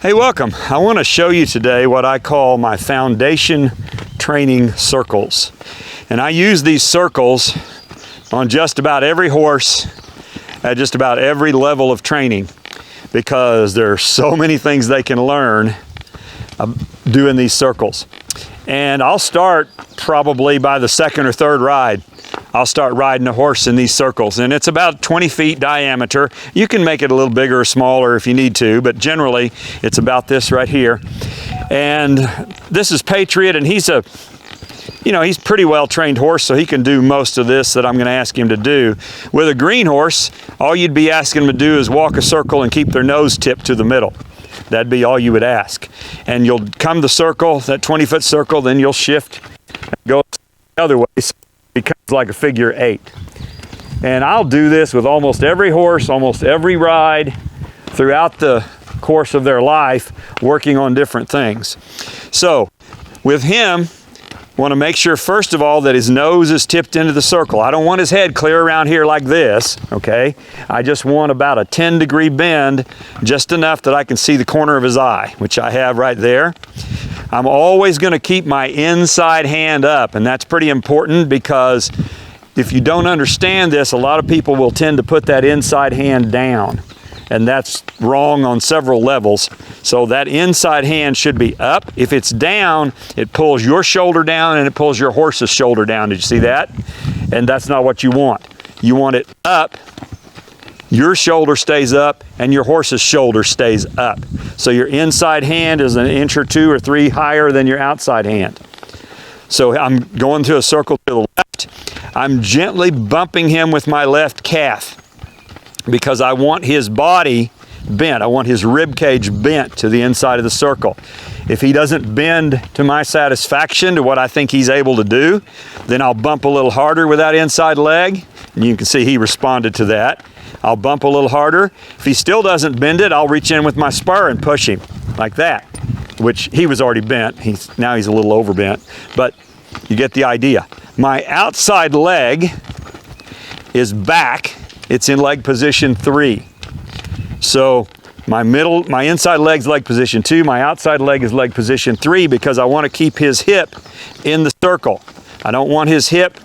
Hey, welcome. I want to show you today what I call my foundation training circles. And I use these circles on just about every horse at just about every level of training because there are so many things they can learn doing these circles. And I'll start probably by the second or third ride. I'll start riding a horse in these circles, and it's about 20 feet diameter. You can make it a little bigger or smaller if you need to, but generally it's about this right here. And this is Patriot, and he's he's pretty well trained horse, so he can do most of this that I'm going to ask him to do. With a green horse, all you'd be asking him to do is walk a circle and keep their nose tipped to the middle. That'd be all you would ask. And you'll come the circle, that 20-foot circle, then you'll shift and go the other way. So it becomes like a figure 8. And I'll do this with almost every horse, almost every ride throughout the course of their life, working on different things. So with him, I want to make sure, first of all, that his nose is tipped into the circle. I don't want his head clear around here like this, okay? I just want about a 10-degree bend, just enough that I can see the corner of his eye, which I have right there. I'm always going to keep my inside hand up, and that's pretty important because if you don't understand this, a lot of people will tend to put that inside hand down, and that's wrong on several levels. So that inside hand should be up. If it's down, it pulls your shoulder down and it pulls your horse's shoulder down. Did you see that? And that's not what you want. You want it up. Your shoulder stays up and your horse's shoulder stays up. So your inside hand is an inch or 2 or 3 higher than your outside hand. So I'm going to a circle to the left. I'm gently bumping him with my left calf because I want his body bent. I want his rib cage bent to the inside of the circle. If he doesn't bend to my satisfaction, to what I think he's able to do, then I'll bump a little harder with that inside leg. And you can see he responded to that. I'll bump a little harder. If he still doesn't bend it, I'll reach in with my spur and push him like that, which he was already bent. Now he's a little overbent, but you get the idea. My outside leg is back. It's in leg position 3. So my inside leg's leg position 2, my outside leg is leg position 3 because I want to keep his hip in the circle. I don't want his hip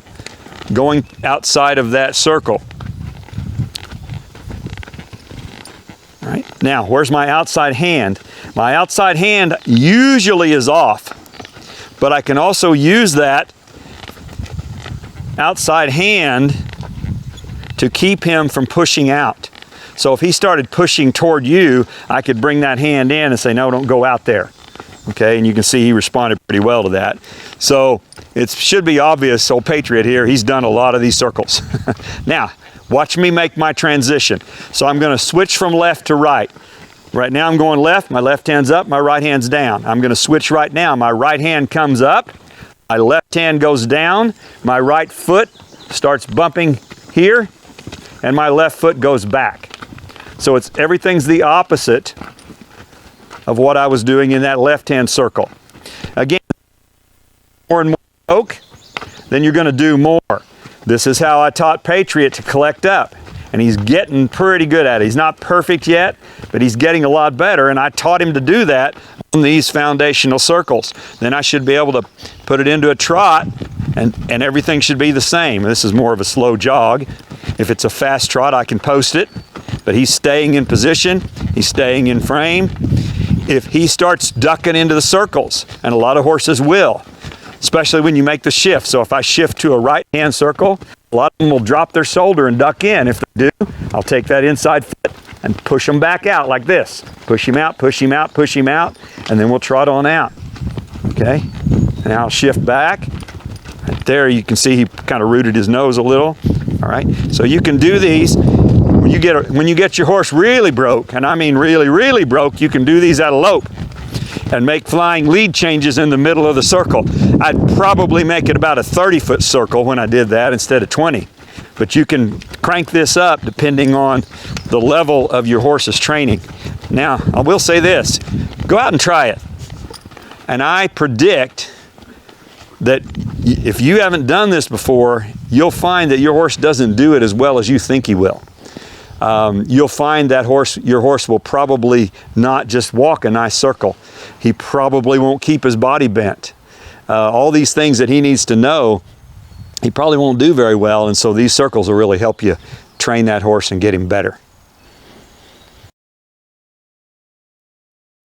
going outside of that circle. All right. Now, where's my outside hand? My outside hand usually is off, but I can also use that outside hand to keep him from pushing out. So if he started pushing toward you, I could bring that hand in and say, no, don't go out there. Okay, and you can see he responded pretty well to that. So it should be obvious, old Patriot here, he's done a lot of these circles. Now, watch me make my transition. So I'm going to switch from left to right. Right now I'm going left, my left hand's up, my right hand's down. I'm going to switch right now. My right hand comes up, my left hand goes down, my right foot starts bumping here, and my left foot goes back. So everything's the opposite of what I was doing in that left-hand circle. Again, more and more stroke, then you're going to do more. This is how I taught Patriot to collect up, and he's getting pretty good at it. He's not perfect yet, but he's getting a lot better, and I taught him to do that on these foundational circles. Then I should be able to put it into a trot, and everything should be the same. This is more of a slow jog. If it's a fast trot, I can post it, but he's staying in position, he's staying in frame. If he starts ducking into the circles, and a lot of horses will, especially when you make the shift. So if I shift to a right-hand circle, a lot of them will drop their shoulder and duck in. If they do, I'll take that inside foot and push them back out like this. Push him out, push him out, push him out, and then we'll trot on out. Okay? And I'll shift back. Right there you can see he kind of rooted his nose a little. All right? So you can do these. When you get your horse really broke, and I mean really, really broke, you can do these at a lope and make flying lead changes in the middle of the circle. I'd probably make it about a 30-foot circle when I did that instead of 20. But you can crank this up depending on the level of your horse's training. Now, I will say this. Go out and try it. And I predict that if you haven't done this before, you'll find that your horse doesn't do it as well as you think he will. you'll find that your horse will probably not just walk a nice circle. He probably won't keep his body bent. All these things that he needs to know, he probably won't do very well, and so these circles will really help you train that horse and get him better.